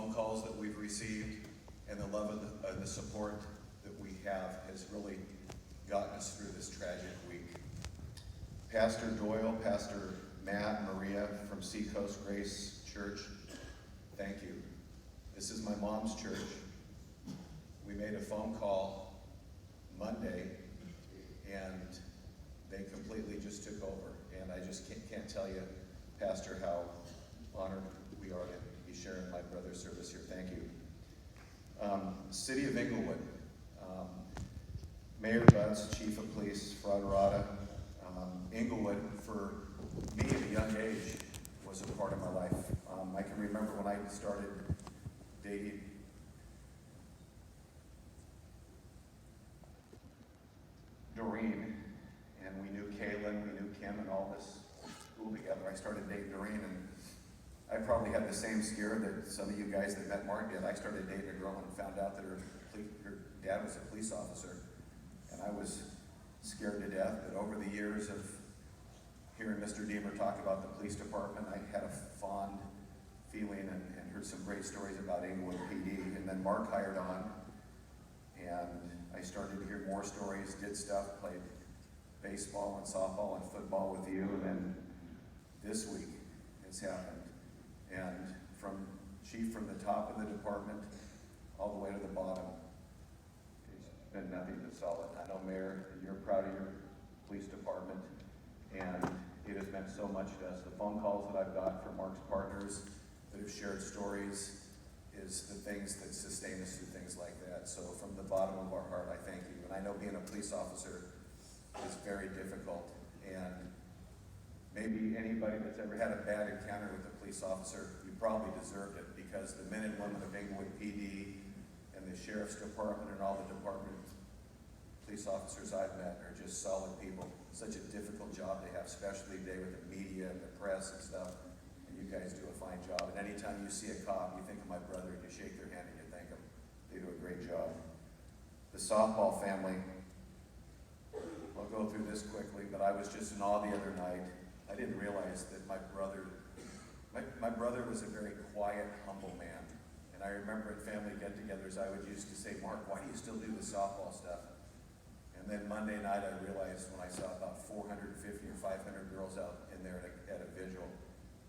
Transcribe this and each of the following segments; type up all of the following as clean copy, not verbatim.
phone calls that we've received and the love and the support that we have has really gotten us through this tragic week. Pastor Doyle, Pastor Matt, and Maria from Seacoast Grace Church, thank you. This is my mom's church. We made a phone call Monday, and they completely just took over. And I just can't tell you, Pastor, how honored we are to be sharing my brother's service here. Thank you. City of Inglewood, Mayor Butts, Chief of Police, Fraudorata. Inglewood, for me at a young age, was a part of my life. I can remember when I started dating Doreen, and we knew Kaylin, we knew Kim, and all this school together. I started dating Doreen, and I probably had the same scare that some of you guys that met Mark did. I started dating a girl and found out that her dad was a police officer, and I was scared to death. But over the years of hearing Mr. Deemer talk about the police department, I had a fond feeling and heard some great stories about Inglewood PD. And then Mark hired on, and I started to hear more stories, did stuff, played baseball and softball and football with you, and then this week it's happened. And from chief from the top of the department all the way to the bottom, it's been nothing but solid. I know, Mayor, you're proud of your police department, and it has meant so much to us. The phone calls that I've got from Mark's partners that have shared stories is the things that sustain us through things like that. So from the bottom of our heart, I thank you. And I know being a police officer is very difficult, and maybe anybody that's ever had a bad encounter with a police officer, you probably deserved it, because the men and women of Inglewood PD and the Sheriff's Department and all the department police officers I've met are just solid people. Such a difficult job they have, especially today with the media and the press and stuff. And you guys do a fine job. And anytime you see a cop, you think of my brother, and you shake their hand and you thank them. They do a great job. The softball family, I'll go through this quickly, but I was just in awe the other night. I didn't realize that my brother was a very quiet, humble man. And I remember at family get-togethers, I would used to say, Mark, why do you still do the softball stuff? And then Monday night, I realized when I saw about 450 or 500 girls out in there at a vigil.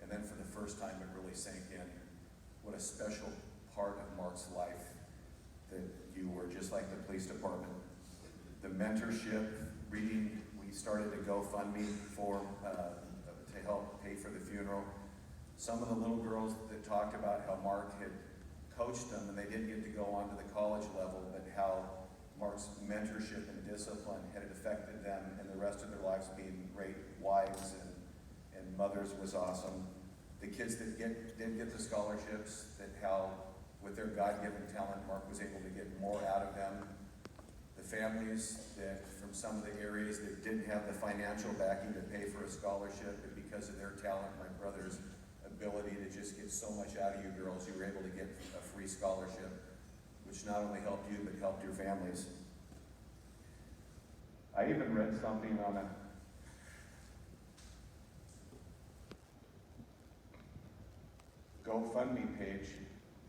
And then for the first time, it really sank in what a special part of Mark's life that you were, just like the police department. The mentorship, reading, we started a GoFundMe for to help pay for the funeral. Some of the little girls that talked about how Mark had coached them, and they didn't get to go on to the college level, but how Mark's mentorship and discipline had affected them and the rest of their lives, being great wives and mothers, was awesome. The kids that didn't get the scholarships, that how with their God-given talent, Mark was able to get more out of them. The families that from some of the areas that didn't have the financial backing to pay for a scholarship, but because of their talent, my brother's ability to just get so much out of you girls, you were able to get a free scholarship, which not only helped you, but helped your families. I even read something on a GoFundMe page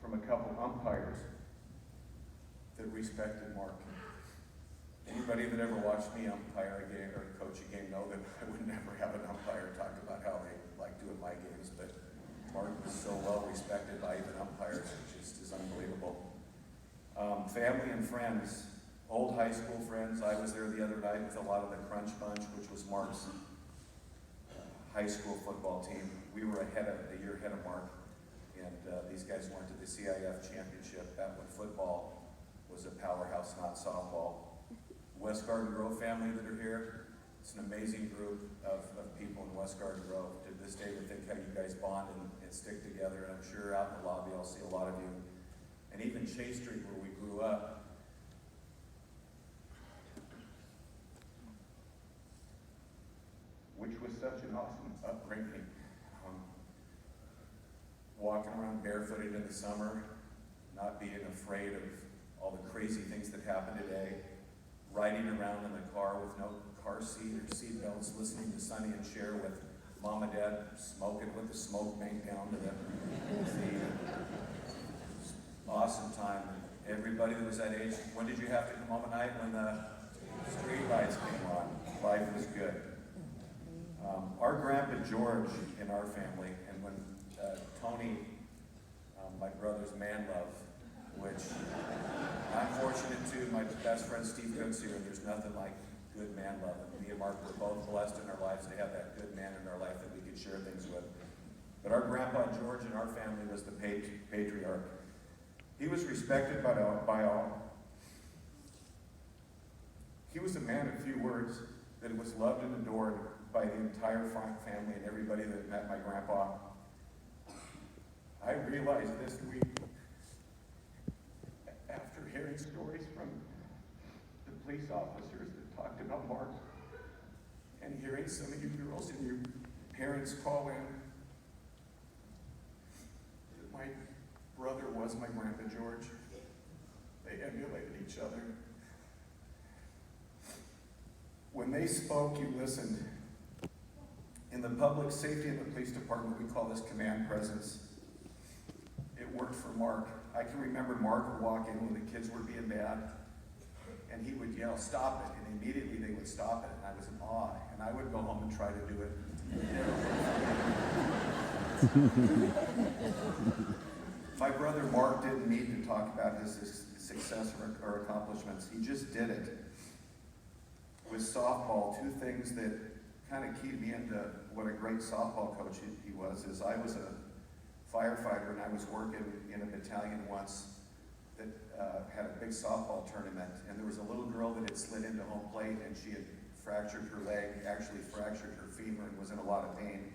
from a couple umpires that respected Mark. Anybody that ever watched me umpire a game or coach a game know that I would never have an umpire talk about how they like doing my games, but Mark was so well respected by even umpires, it just is unbelievable. Family and friends, old high school friends. I was there the other night with a lot of the Crunch Bunch, which was Mark's high school football team. We were a year ahead of Mark, and these guys went to the CIF championship. That when football was a powerhouse, not softball. West Garden Grove family that are here, it's an amazing group of people in West Garden Grove. To this day, we think how you guys bond and stick together, and I'm sure out in the lobby I'll see a lot of you. And even Chase Street, where we grew up, which was such an awesome upbringing. Walking around barefooted in the summer, not being afraid of all the crazy things that happen today, riding around in the car with no car seat or seat belts, listening to Sonny and Cher with mom and dad smoking with the smoke bank down to the seat. Everybody that was that age, when did you have to come home at night? When the street lights came on. Life was good. Our grandpa George in our family, and when Tony, my brother's man love, which I'm fortunate too, my best friend Steve Cook's here, and there's nothing like good man love. And me and Mark were both blessed in our lives to have that good man in our life that we could share things with. But our grandpa George in our family was the patriarch. He was respected by all. He was a man of few words that was loved and adored by the entire family and everybody that met my grandpa. I realized this week, after hearing stories from the police officers that talked about Mark, and hearing some of you girls and your parents call in, that my brother was my grandpa George. They emulated each other. When they spoke, you listened. In the public safety of the police department, we call this command presence. It worked for Mark. I can remember Mark would walk in when the kids were being bad, and he would yell, "Stop it," and immediately they would stop it, and I was in awe, and I would go home and try to do it. My brother Mark didn't need to talk about his success or accomplishments. He just did it. With softball, two things that kind of keyed me into what a great softball coach he was is I was a firefighter, and I was working in a battalion once that had a big softball tournament, and there was a little girl that had slid into home plate, and she had fractured her leg, actually fractured her femur, and was in a lot of pain.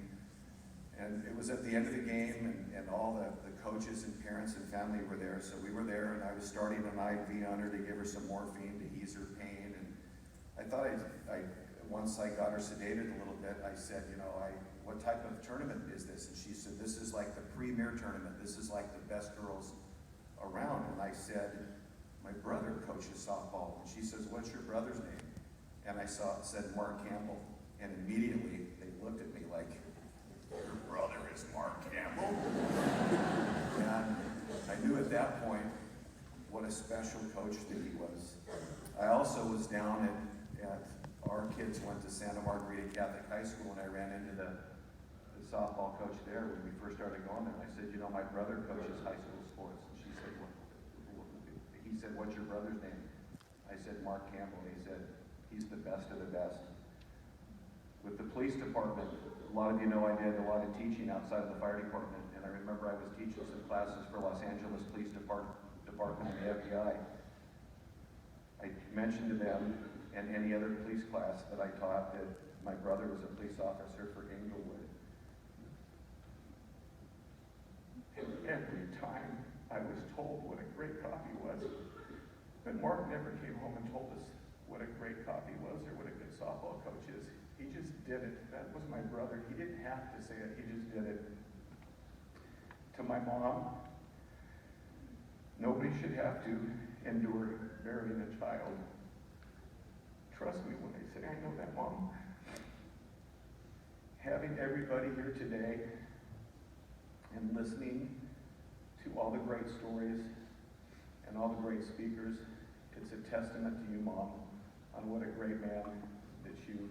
And it was at the end of the game, and all the coaches and parents and family were there, so we were there, and I was starting an IV on her to give her some morphine to ease her pain, and I thought once I got her sedated a little bit, I said, what type of tournament is this? And she said, this is like the premier tournament. This is like the best girls around. And I said, my brother coaches softball. And she says, what's your brother's name? And I said, Mark Campbell. And immediately they looked at me like, your brother is Mark Campbell? And I knew at that point what a special coach that he was. I also was down at our kids went to Santa Margarita Catholic High School, and I ran into the softball coach there when we first started going there. And I said, my brother coaches high school sports. And she said, he said, what's your brother's name? I said, Mark Campbell. And he said, he's the best of the best. With the police department, a lot of you know I did a lot of teaching outside of the fire department, and I remember I was teaching some classes for Los Angeles Police Department and the FBI. I mentioned to them, and any other police class that I taught, that my brother was a police officer for Inglewood. And every time I was told what a great coffee was, but Mark never came home and told us what a great coffee was or what a good softball coach is. He just did it. That was my brother. He didn't have to say it. He just did it. To my mom, nobody should have to endure burying a child. Trust me when I say I know that, Mom. Having everybody here today and listening to all the great stories and all the great speakers, it's a testament to you, Mom, on what a great man that you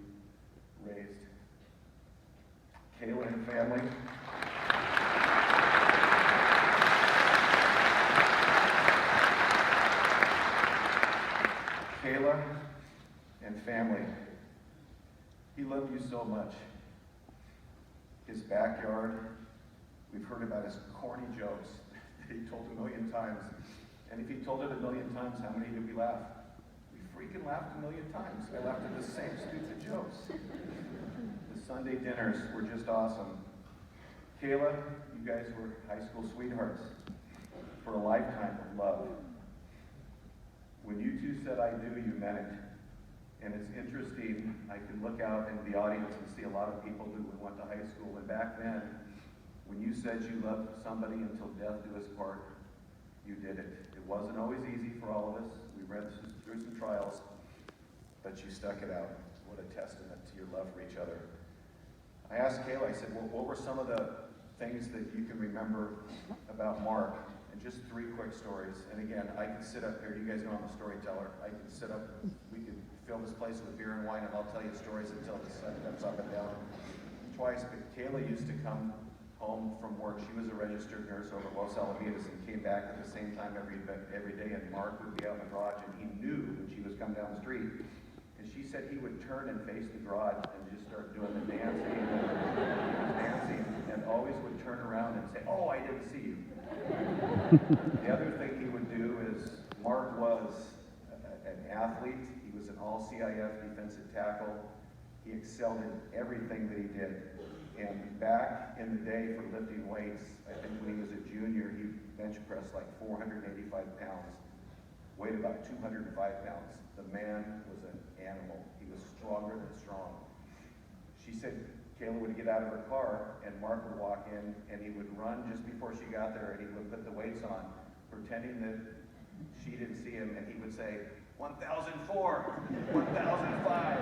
raised. Kayla and family. Kayla and family. He loved you so much. His backyard, we've heard about his corny jokes that he told a million times. And if he told it a million times, how many did we laugh? We freaking laughed a million times. I laughed at the same stupid jokes. The Sunday dinners were just awesome. Kayla, you guys were high school sweethearts for a lifetime of love. When you two said I do, you meant it. And it's interesting, I can look out into the audience and see a lot of people who went to high school. And back then, when you said you loved somebody until death do us part, you did it. It wasn't always easy for all of us. We read through some trials, but you stuck it out. What a testament to your love for each other. I asked Kayla, I said, well, what were some of the things that you can remember about Mark? And just 3 quick stories. And again, I can sit up here. You guys know I'm a storyteller. I can sit up. We could fill this place with beer and wine, and I'll tell you stories until the sun comes up and down. Twice, but Kayla used to come home from work. She was a registered nurse over at Los Alamitos and came back at the same time every day. And Mark would be out in the garage, and he knew when she was coming down the street. And she said he would turn and face the garage and just start doing the dancing, and always would turn around and say, "Oh, I didn't see you." The other thing he would do is, Mark was an athlete. He was an all-CIF defensive tackle. He excelled in everything that he did. And back in the day for lifting weights, I think when he was a junior, he bench pressed like 485 pounds, weighed about 205 pounds. The man was an animal. He was stronger than strong. She said Kayla would get out of her car, and Mark would walk in, and he would run just before she got there, and he would put the weights on, pretending that she didn't see him, and he would say, 1,004, 1,005.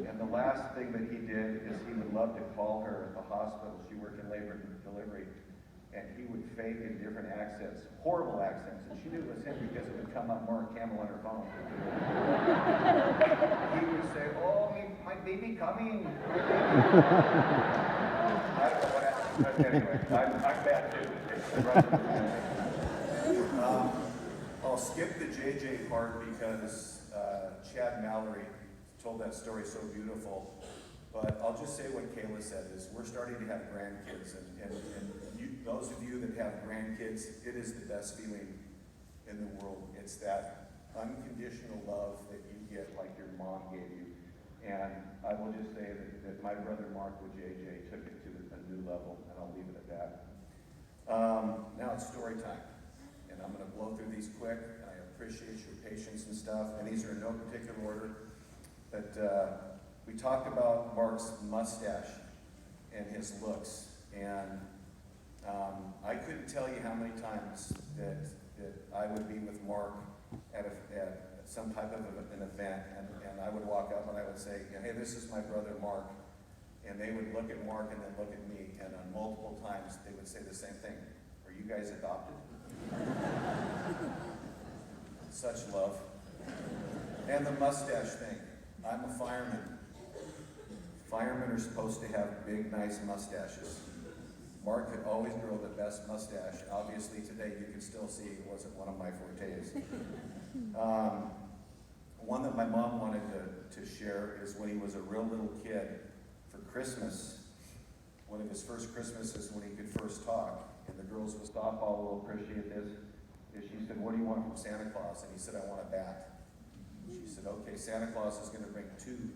And the last thing that he did is he would love to call her at the hospital. She worked in labor and delivery, and he would fake in different accents, horrible accents, and she knew it was him because it would come up Mark Campbell on her phone. He would say, "Oh, my baby coming." I don't know what happened, but anyway, I'm bad too. I'll skip the JJ part because Chad Mallory told that story so beautiful. But I'll just say what Kayla said is we're starting to have grandkids, and those of you that have grandkids, it is the best feeling in the world. It's that unconditional love that you get like your mom gave you. And I will just say that my brother Mark with JJ took it to a new level, and I'll leave it at that. Now it's story time, and I'm going to blow through these quick, and I appreciate your patience and stuff, and these are in no particular order. But we talked about Mark's mustache and his looks, and I couldn't tell you how many times that I would be with Mark at some type of an event, and I would walk up and I would say, "Hey, this is my brother Mark," and they would look at Mark and then look at me, and on multiple times they would say the same thing: "Are you guys adopted?" Such love. And the mustache thing. I'm a fireman. Firemen are supposed to have big, nice mustaches. Mark could always grow the best mustache. Obviously, today you can still see it wasn't one of my fortes. One that my mom wanted to share is when he was a real little kid for Christmas. One of his first Christmases when he could first talk, and the girls with softball will appreciate this, is she said, "What do you want from Santa Claus?" And he said, "I want a bat." She said, "Okay, Santa Claus is going to bring 2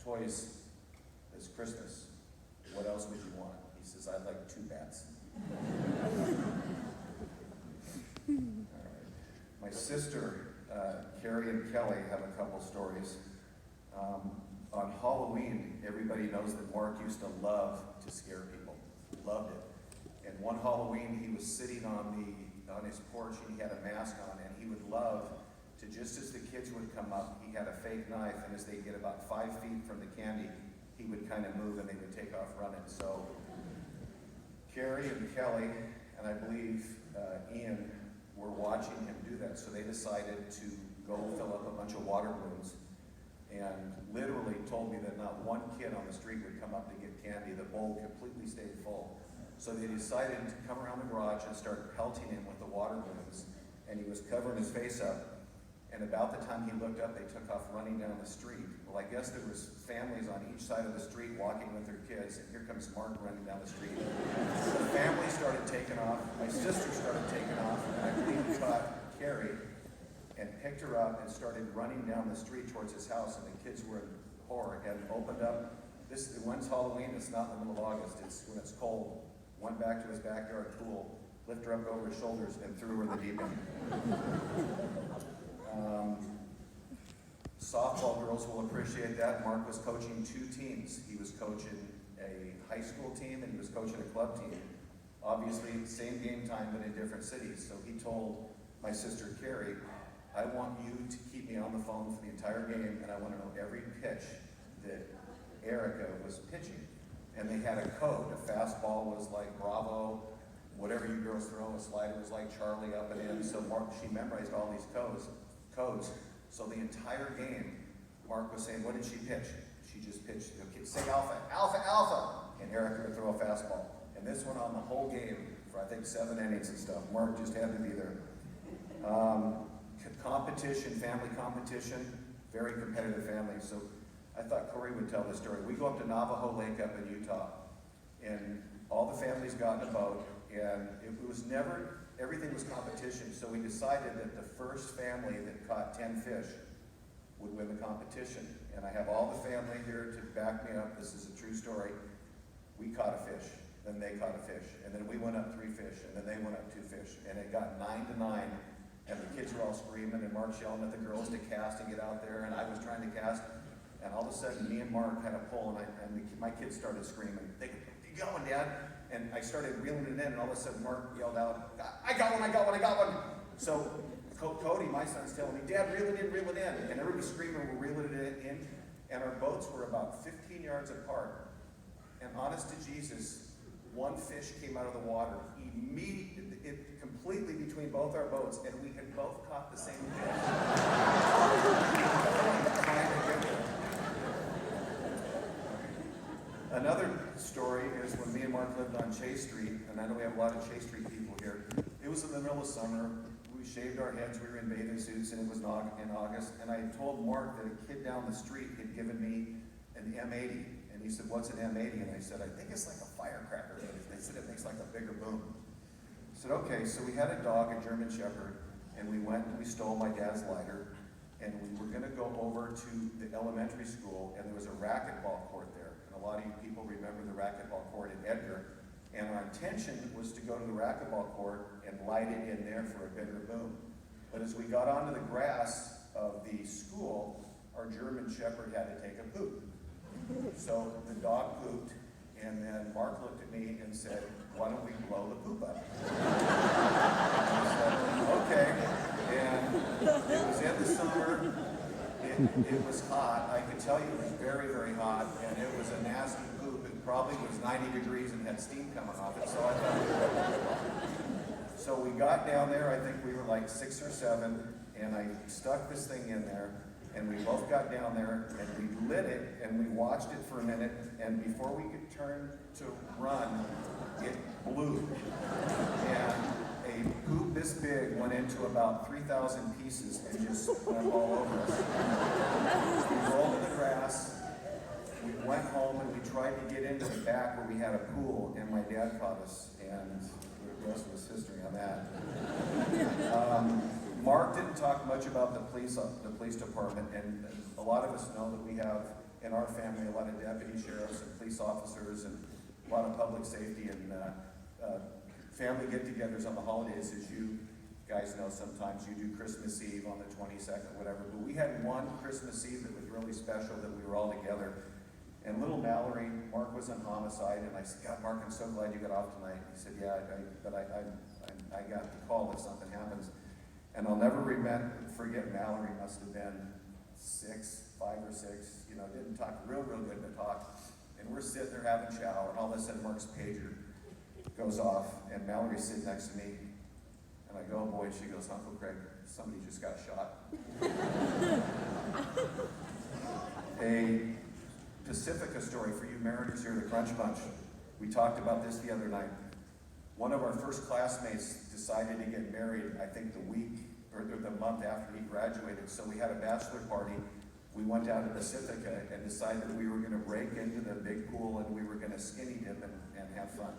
toys this Christmas. What else would you want?" He says, "I'd like 2 bats." All right. My sister, Carrie and Kelly, have a couple stories. On Halloween, everybody knows that Mark used to love to scare people. He loved it. And one Halloween, he was sitting on his porch, and he had a mask on, and he would love to, just as the kids would come up, he had a fake knife, and as they get about 5 feet from the candy, he would kind of move and they would take off running. So Carrie and Kelly, and I believe Ian, were watching him do that. So they decided to go fill up a bunch of water balloons, and literally told me that not one kid on the street would come up to get candy. The bowl completely stayed full. So they decided to come around the garage and start pelting him with the water balloons, and he was covering his face up. And about the time he looked up, they took off running down the street. Well, I guess there was families on each side of the street walking with their kids, and here comes Mark running down the street. The family started taking off. My sister started taking off, and I believe he caught Carrie and picked her up and started running down the street towards his house, and the kids were in horror and opened up. When's Halloween? It's not in the middle of August. It's when it's cold. Went back to his backyard pool, lifted her up over his shoulders, and threw her in the deep end. Softball girls will appreciate that. Mark was coaching 2 teams. He was coaching a high school team, and he was coaching a club team. Obviously, same game time, but in different cities. So he told my sister Carrie, "I want you to keep me on the phone for the entire game, and I want to know every pitch that Erica was pitching." And they had a code. A fastball was like Bravo, whatever you girls throw, a slider was like Charlie up and in. So Mark, she memorized all these codes. So the entire game, Mark was saying, what did she pitch? She just pitched, okay, say alpha, alpha, alpha. And Erica would throw a fastball. And this went on the whole game for, I think, 7 innings and stuff. Mark just had to be there. Competition, family competition, very competitive family. So I thought Corey would tell the story. We go up to Navajo Lake up in Utah, and all the families got in a boat, and it was never, everything was competition. So we decided that the first family that caught 10 fish would win the competition. And I have all the family here to back me up. This is a true story. We caught a fish, then they caught a fish, and then we went up 3 fish, and then they went up 2 fish, and it got 9-9. And the kids were all screaming, and Mark's yelling at the girls to cast and get out there, and I was trying to cast. And all of a sudden, me and Mark had a pole, and my kids started screaming, "You going, Dad?" And I started reeling it in, and all of a sudden, Mark yelled out, "I got one, I got one, I got one!" So Cody, my son's telling me, "Dad, reel it in, reel it in." And everybody's screaming, we're reeling it in. And our boats were about 15 yards apart. And honest to Jesus, one fish came out of the water immediately, completely between both our boats, and we had both caught the same fish. Another story is when me and Mark lived on Chase Street, and I know we have a lot of Chase Street people here. It was in the middle of summer. We shaved our heads. We were in bathing suits, and it was in August. And I told Mark that a kid down the street had given me an M80. And he said, "What's an M80? And I said, "I think it's like a firecracker." They said it makes like a bigger boom. I said, "Okay." So we had a dog, a German Shepherd, and we went and we stole my dad's lighter, and we were going to go over to the elementary school, and there was a racquetball court there. And a lot of you people remember the racquetball court in Edgar. And our intention was to go to the racquetball court and light it in there for a bigger boom. But as we got onto the grass of the school, our German Shepherd had to take a poop. So the dog pooped, and then Mark looked at me and said, "Why don't we blow the poop up?" And I said, "Okay." And it was in the summer. It was hot. I can tell you it was very, very hot, and it was a nasty poop. It probably was 90 degrees and had steam coming off it, so I thought. So we got down there. I think we were like 6 or 7, and I stuck this thing in there. And we both got down there, and we lit it, and we watched it for a minute, and before we could turn to run, it blew. And a poop this big went into about 3,000 pieces and just went all over us. We rolled in the grass, we went home, and we tried to get into the back where we had a pool, and my dad caught us, and the rest was history on that. Mark didn't talk much about the police department, and a lot of us know that we have in our family a lot of deputy sheriffs and police officers and a lot of public safety and family get-togethers on the holidays. As you guys know, sometimes you do Christmas Eve on the 22nd, whatever. But we had one Christmas Eve that was really special that we were all together. And little Mallory, Mark was in homicide, and I said, "God, Mark, I'm so glad you got off tonight." He said, "Yeah, but I got the call that something happens." And I'll never forget Mallory must have been 5 or 6, didn't talk real good to talk. And we're sitting there having chow, and all of a sudden Mark's pager goes off, and Mallory's sitting next to me. And I go, "Oh boy," she goes, "Uncle Craig, somebody just got shot." A Pacifica story for you Mariners here, the Crunch Bunch. We talked about this the other night. One of our first classmates decided to get married, I think the week or the month after he graduated. So we had a bachelor party. We went down to Pacifica and decided that we were going to break into the big pool and we were going to skinny dip and have fun.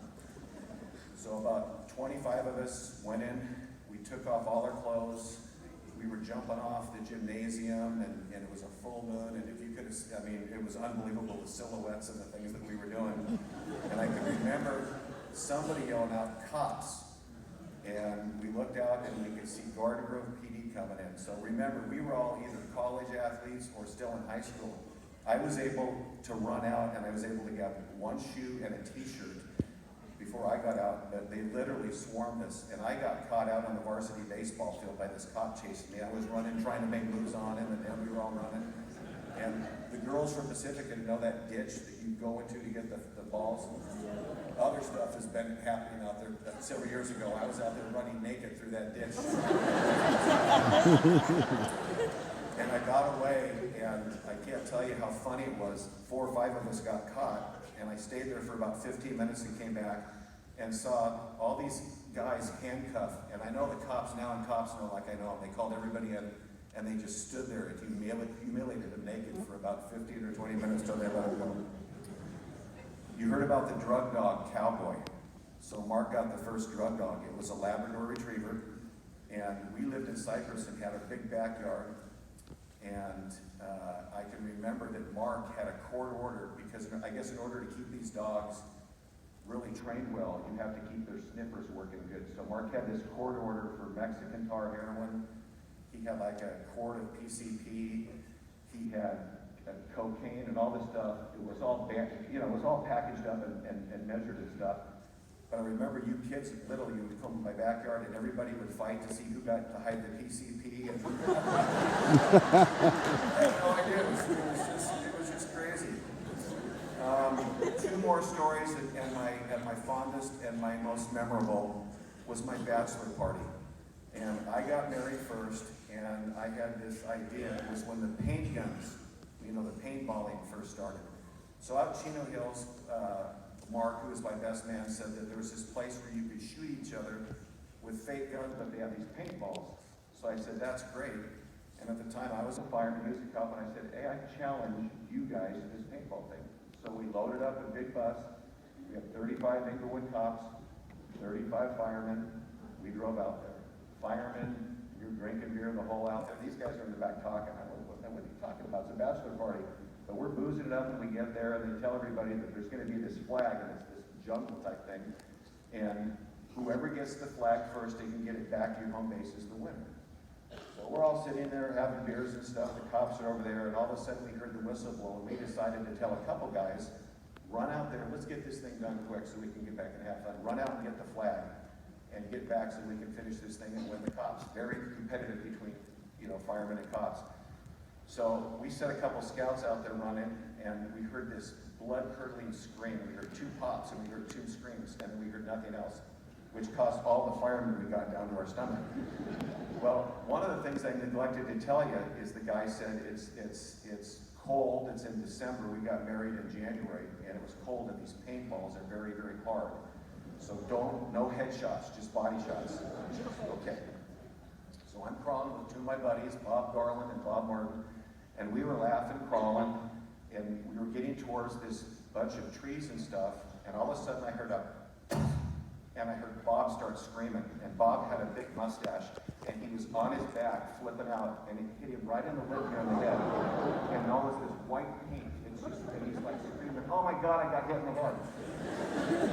So about 25 of us went in. We took off all our clothes. We were jumping off the gymnasium, and it was a full moon. And if you could have, it was unbelievable, the silhouettes and the things that we were doing. And I can remember somebody yelling out, "Cops." And we looked out and we could see Garden Grove PD coming in. So remember, we were all either college athletes or still in high school. I was able to run out, and I was able to get one shoe and a t-shirt before I got out, but they literally swarmed us. And I got caught out on the varsity baseball field by this cop chasing me. I was running, trying to make moves on him, and then we were all running. And the girls from Pacifica know that ditch that you go into to get the balls. Other stuff has been happening out there. Several years ago, I was out there running naked through that ditch. And I got away, and I can't tell you how funny it was. 4 or 5 of us got caught, and I stayed there for about 15 minutes and came back and saw all these guys handcuffed. And I know the cops now, and cops know like I know them. They called everybody in, and they just stood there and humiliated them naked for about 15 or 20 minutes till they let them go. You heard about the drug dog, Cowboy. So Mark got the first drug dog. It was a Labrador Retriever, and we lived in Cypress and had a big backyard. And I can remember that Mark had a court order, because I guess in order to keep these dogs really trained well, you have to keep their sniffers working good. So Mark had this court order for Mexican tar heroin. He had like a quart of PCP. He had cocaine and all this stuff. It was all it was all packaged up and measured and stuff. But I remember you kids, little, you would come to my backyard and everybody would fight to see who got to hide the PCP. And I had no idea. It was just crazy. 2 more stories, and my fondest and my most memorable was my bachelor party. And I got married first, and I had this idea. It was when the paint guns, the paintballing first started. So out in Chino Hills, Mark, who was my best man, said that there was this place where you could shoot each other with fake guns, but they have these paintballs. So I said, that's great. And at the time, I was a fireman, he was a cop, and I said, hey, I challenge you guys to this paintball thing. So we loaded up a big bus. We had 35 Inglewood cops, 35 firemen. We drove out there. Firemen, you're drinking beer, the whole out there. These guys are in the back talking. I don't know what are you talking about? It's a bachelor party. But we're boozing it up, and we get there, and they tell everybody that there's going to be this flag, and it's this jungle type thing. And whoever gets the flag first, they can get it back to your home base is the winner. So we're all sitting there having beers and stuff. The cops are over there, and all of a sudden we heard the whistle blow, and we decided to tell a couple guys, run out there, let's get this thing done quick so we can get back and have fun. Run out and get the flag, and get back so we can finish this thing and win the cops. Very competitive between, firemen and cops. So we set a couple scouts out there running, and we heard this blood-curdling scream. We heard 2 pops, and we heard 2 screams, and we heard nothing else, which caused all the firemen we got down to our stomach. Well, one of the things I neglected to tell you is the guy said it's cold. It's in December. We got married in January, and it was cold, and these paintballs are very, very hard. So no headshots, just body shots. Okay. So I'm crawling with 2 of my buddies, Bob Garland and Bob Martin, and we were laughing, crawling, and we were getting towards this bunch of trees and stuff, and all of a sudden I heard and I heard Bob start screaming, and Bob had a big mustache, and he was on his back, flipping out, and it hit him right in the lip here on the head, and all this white paint, and he's like screaming, oh my God, I got hit in the head,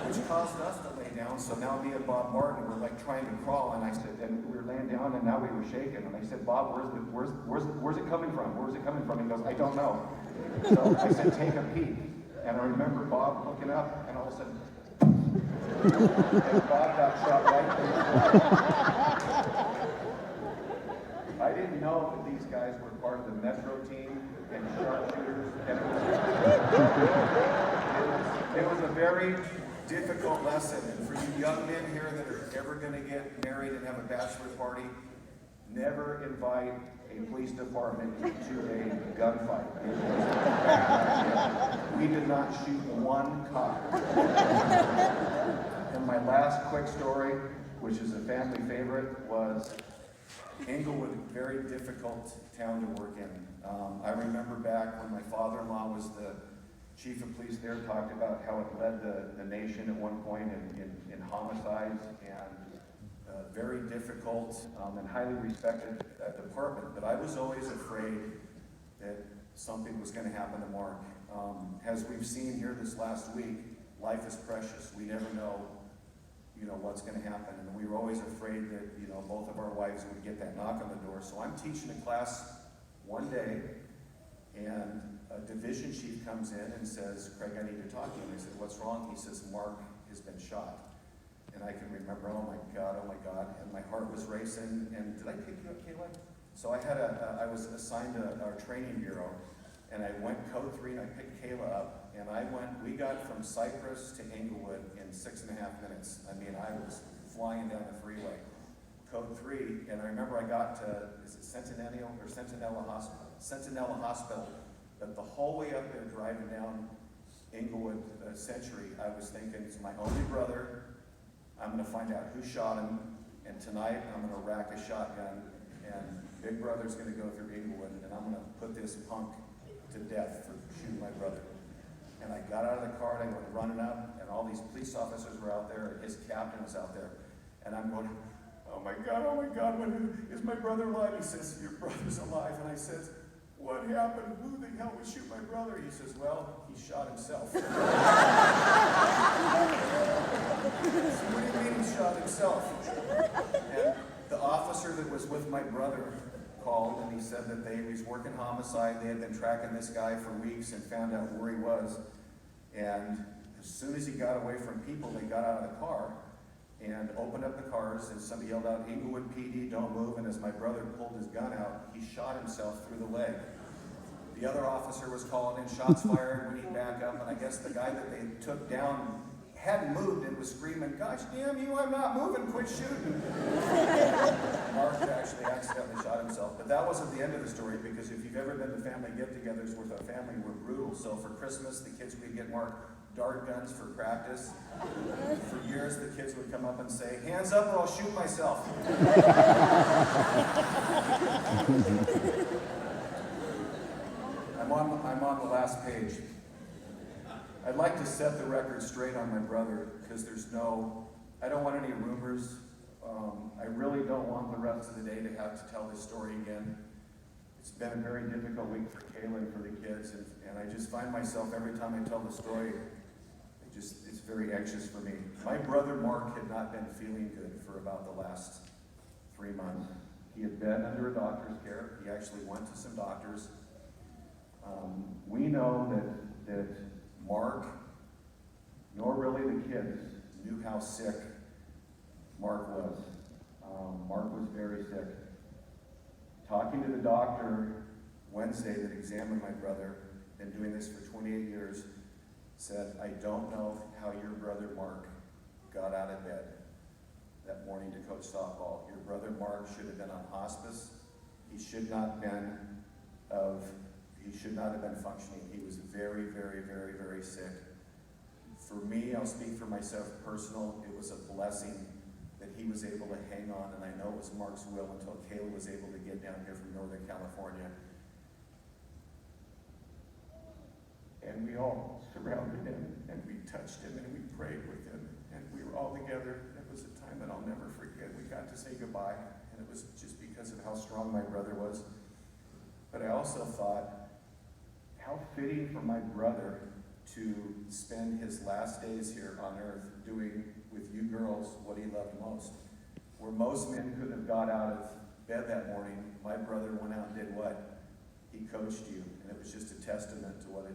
which caused us to lay down. So now me and Bob Martin were like trying to crawl, and I said, and we were laying down, and now we were shaking, and I said, Bob, where's it coming from? Where's it coming from? He goes, I don't know. So I said, take a peek, and I remember Bob looking up, and all of a sudden, and Bob got shot right there. I didn't know that these guys were part of the Metro team and sharpshooters, and it was a very difficult lesson. And for you young men here that are ever going to get married and have a bachelor party, never invite a police department to a gunfight. We did not shoot 1 cop. And my last quick story, which is a family favorite, was Inglewood, very difficult town to work in. I remember back when my father-in-law was the chief of police there, talked about how it led the nation at one point in homicides, and very difficult and highly respected department. But I was always afraid that something was going to happen to Mark. As we've seen here this last week, life is precious. We never know what's going to happen. And we were always afraid that, both of our wives would get that knock on the door. So I'm teaching a class one day, and a division chief comes in and says, Craig, I need to talk to you. And I said, what's wrong? He says, Mark has been shot. And I can remember, oh my God. And my heart was racing. And did I pick you up, Kayla? So I was assigned to our training bureau, and I went code 3 and I picked Kayla up, and we got from Cypress to Englewood in 6.5 minutes. I mean, I was flying down the freeway. Code 3, and I remember I got to, is it Centinela Hospital, but the whole way up there driving down Englewood Century, I was thinking, it's my only brother, I'm gonna find out who shot him, and tonight I'm gonna rack a shotgun, and Big Brother's gonna go through Englewood, and I'm gonna put this punk to death for shooting my brother. And I got out of the car and I went running up, and all these police officers were out there, and his captain was out there, and I'm going, oh my God, when is my brother alive? He says, your brother's alive. And I says, what happened? Who the hell would shoot my brother? He says, well, he shot himself. So what do you mean he shot himself? And the officer that was with my brother called, and he said that he was working homicide. They had been tracking this guy for weeks and found out where he was. And as soon as he got away from people, they got out of the car and opened up the cars, and somebody yelled out, Englewood PD, don't move. And as my brother pulled his gun out, he shot himself through the leg. The other officer was calling in shots fired. We need backup, and I guess the guy that they took down hadn't moved and was screaming, gosh damn you, I'm not moving, quit shooting. Mark had actually accidentally shot himself. But that wasn't the end of the story, because if you've ever been to family get-togethers with our family, we're brutal. So for Christmas, the kids would get Mark dart guns for practice. For years, the kids would come up and say, hands up or I'll shoot myself. I'm on the last page. I'd like to set the record straight on my brother, because I don't want any rumors. I really don't want the rest of the day to have to tell this story again. It's been a very difficult week for Kayla and for the kids, and I just find myself, every time I tell the story, it's very anxious for me. My brother Mark had not been feeling good for about the last 3 months. He had been under a doctor's care. He actually went to some doctors. We know that Mark, nor really the kids, knew how sick Mark was. Mark was very sick. Talking to the doctor Wednesday that examined my brother, been doing this for 28 years, said, I don't know how your brother Mark got out of bed that morning to coach softball. Your brother Mark should have been on hospice. He should not have been functioning. He was very, very, very, very sick. For me, I'll speak for myself personal, it was a blessing that he was able to hang on, and I know it was Mark's will until Kayla was able to get down here from Northern California. And we all surrounded him, and we touched him, and we prayed with him, and we were all together. It was a time that I'll never forget. We got to say goodbye, and it was just because of how strong my brother was. But I also thought, how fitting for my brother to spend his last days here on earth doing with you girls what he loved most. Where most men could have got out of bed that morning, my brother went out and did what? He coached you, and it was just a testament to what a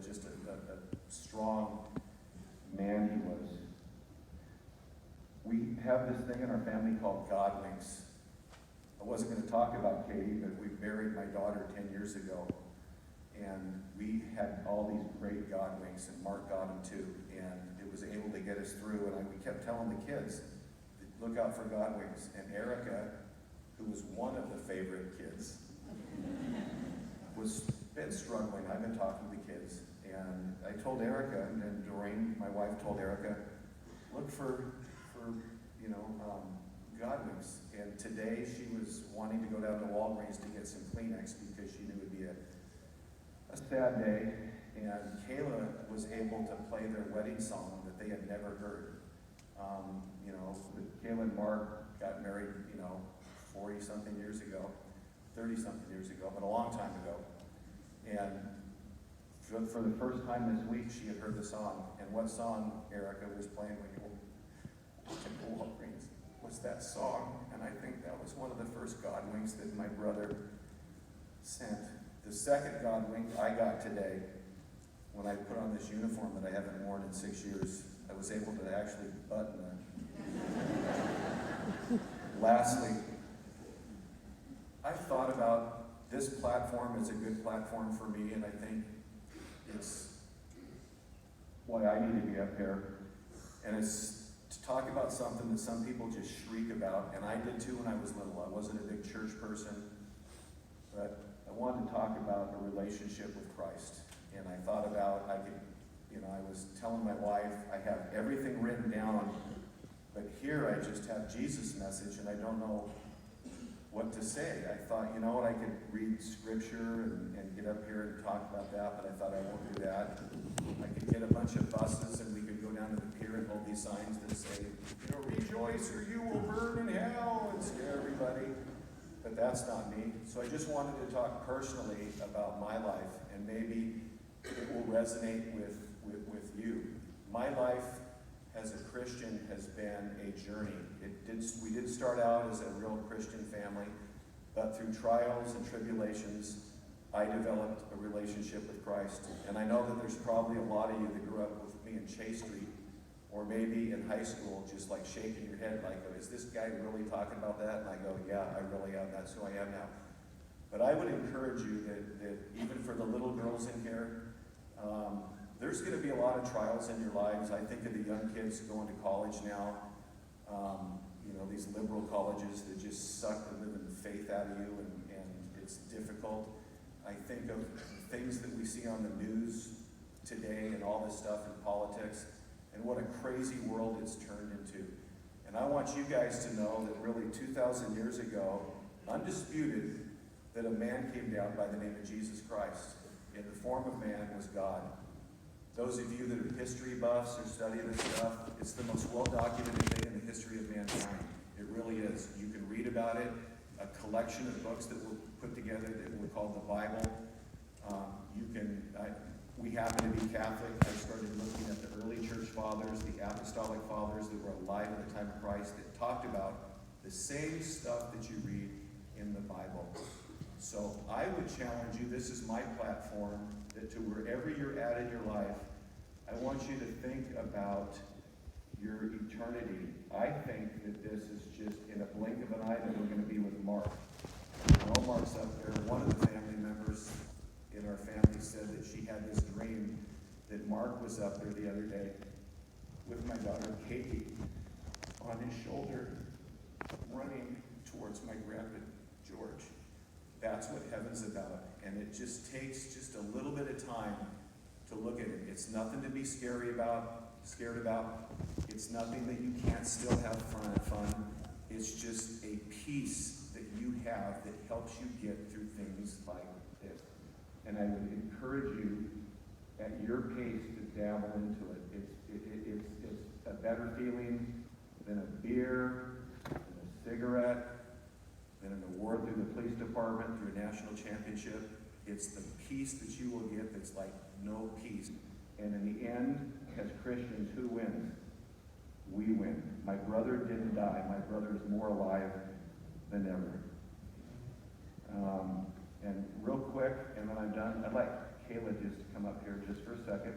strong man he was. We have this thing in our family called God winks. I wasn't going to talk about Katie, but we buried my daughter 10 years ago. And we had all these great God winks, and Mark got them too. And it was able to get us through. And we kept telling the kids, look out for God winks. And Erica, who was one of the favorite kids, was been struggling. I've been talking to the kids. And I told Erica, and Doreen, my wife, told Erica, look for God winks. And today she was wanting to go down to Walgreens to get some Kleenex because she knew it would be a sad day, and Kayla was able to play their wedding song that they had never heard. Kayla and Mark got married, 40-something years ago, 30-something years ago, but a long time ago. And for the first time this week, she had heard the song. And what song Erica was playing when you walked into Walgreens was that song. And I think that was one of the first God winks that my brother sent. The second God wink I got today, when I put on this uniform that I haven't worn in 6 years, I was able to actually button it. Lastly, I thought about this platform as a good platform for me, and I think it's why I need to be up here. And it's to talk about something that some people just shriek about, and I did too when I was little. I wasn't a big church person, but I wanted to talk about a relationship with Christ. And I thought about, I was telling my wife, I have everything written down, but here I just have Jesus' message, and I don't know what to say. I thought, I could read scripture and get up here and talk about that, but I thought I won't do that. I could get a bunch of buses and we could go down to the pier and hold these signs that say, rejoice or you will burn in hell, and scare everybody. But that's not me. So I just wanted to talk personally about my life, and maybe it will resonate with you. My life as a Christian has been a journey. We did start out as a real Christian family, but through trials and tribulations, I developed a relationship with Christ. And I know that there's probably a lot of you that grew up with me in Chase Street, or maybe in high school, just like shaking your head like, is this guy really talking about that? And I go, yeah, I really am. That's who I am now. But I would encourage you that even for the little girls in here, there's going to be a lot of trials in your lives. I think of the young kids going to college now, these liberal colleges that just suck the living faith out of you, and it's difficult. I think of things that we see on the news today and all this stuff in politics, and what a crazy world it's turned into. And I want you guys to know that really 2,000 years ago, undisputed, that a man came down by the name of Jesus Christ. In the form of man was God. Those of you that are history buffs or study this stuff, it's the most well-documented thing in the history of mankind. It really is. You can read about it, a collection of books that were put together that were called the Bible. We happen to be Catholic. I started looking at the early church fathers, the apostolic fathers that were alive at the time of Christ, that talked about the same stuff that you read in the Bible. So I would challenge you, this is my platform, that to wherever you're at in your life, I want you to think about your eternity. I think that this is just in a blink of an eye that we're going to be with Mark. Well, Mark's up there. One of the family members in our family said that she had this dream that Mark was up there the other day with my daughter Katie on his shoulder, running towards my grandpa George. That's what heaven's about. And it just takes just a little bit of time to look at it. It's nothing to be scared about. It's nothing that you can't still have fun. It's just a peace that you have that helps you get through things like this. And I would encourage you at your pace to dabble into it. It's a better feeling than a beer, than a cigarette, than an award through the police department, through a national championship. It's the peace that you will get that's like no peace. And in the end, as Christians, who wins? We win. My brother didn't die. My brother is more alive than ever. And real quick, and when I'm done, I'd like Kayla just to come up here just for a second.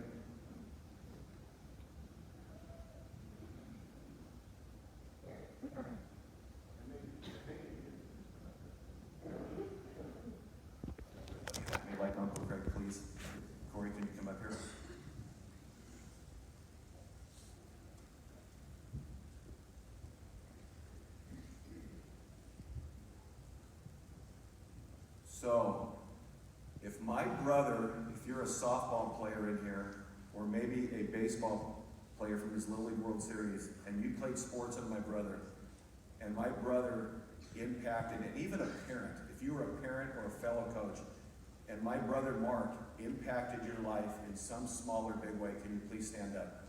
Like Uncle Craig, please. Corey, can you come up here? So, if my brother, if you're a softball player in here, or maybe a baseball player from his Little League World Series, and you played sports with my brother, and my brother impacted, and even a parent, if you were a parent or a fellow coach, and my brother Mark impacted your life in some small or big way, can you please stand up?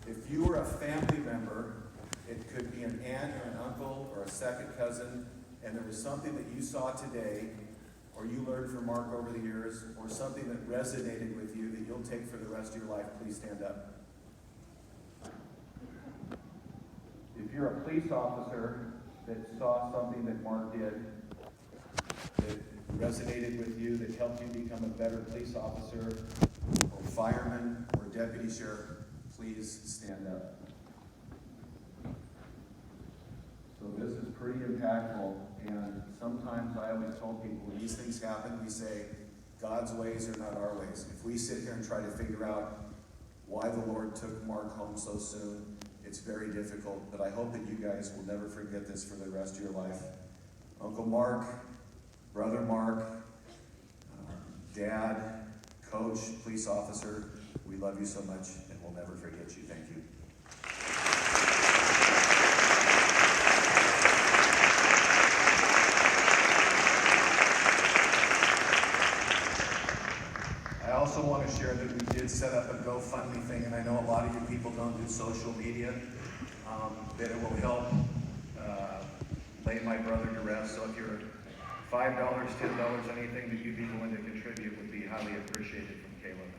If you were a family member, it could be an aunt or an uncle or a second cousin, and there was something that you saw today, or you learned from Mark over the years, or something that resonated with you that you'll take for the rest of your life, please stand up. If you're a police officer that saw something that Mark did that resonated with you, that helped you become a better police officer, or fireman, or deputy sheriff, please stand up. So this is pretty impactful. And sometimes I always tell people, when these things happen, we say, God's ways are not our ways. If we sit here and try to figure out why the Lord took Mark home so soon, it's very difficult. But I hope that you guys will never forget this for the rest of your life. Uncle Mark, Brother Mark, Dad, Coach, police officer, we love you so much, and we'll never forget you. Thank you. I also want to share that we did set up a GoFundMe thing, and I know a lot of you people don't do social media, that it will help lay my brother to rest. So if you're $5, $10, anything that you'd be willing to contribute would be highly appreciated from Caleb.